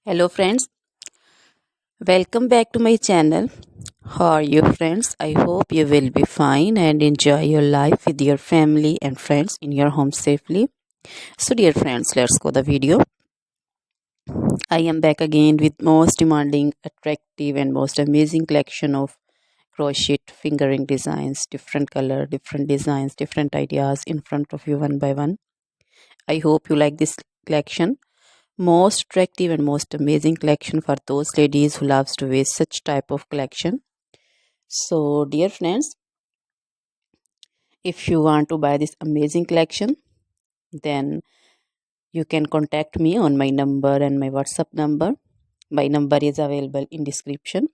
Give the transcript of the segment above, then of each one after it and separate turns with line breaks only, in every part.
Hello friends, welcome back to my channel. How are you friends? I hope you will be fine and enjoy your life with your family and friends in your home safely. So dear friends, let's go the video. I am back again with most demanding, attractive and most amazing collection of crochet fingering designs, different color, different designs, different ideas in front of you one by one. I hope you like this collection. Most attractive and most amazing collection for those ladies who loves to wear such type of collection. So dear friends, if you want to buy this amazing collection, then you can contact me on my number and my WhatsApp number. My number is available in description.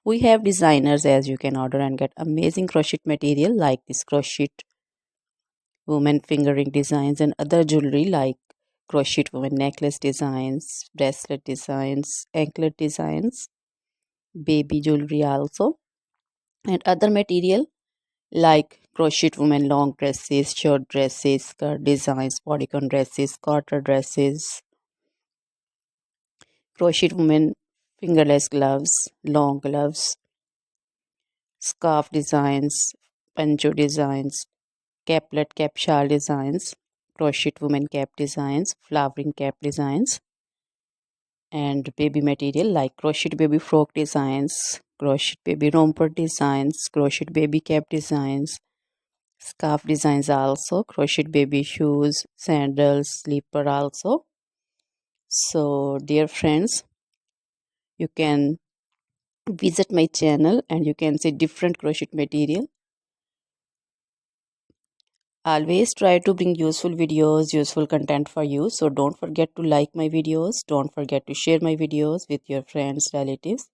We have designers as you can order and get amazing crochet material like this crochet woman fingering designs and other jewelry like crochet woman necklace designs, bracelet designs, anklet designs, baby jewelry also, and other material like crochet women long dresses, short dresses, skirt designs, bodycon dresses, quarter dresses, crochet women fingerless gloves, long gloves, scarf designs, pancho designs, caplet cap shawl designs, crochet women cap designs, flowering cap designs, and baby material like crochet baby frock designs, crochet baby romper designs, crochet baby cap designs, scarf designs also, crochet baby shoes, sandals, slipper also. So dear friends, you can visit my channel and you can see different crochet material. Always try to bring useful videos, useful content for you. So don't forget to like my videos, don't forget to share my videos with your friends, relatives.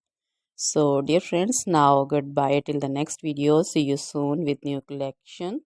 So dear friends, now goodbye till the next video. See you soon with new collection.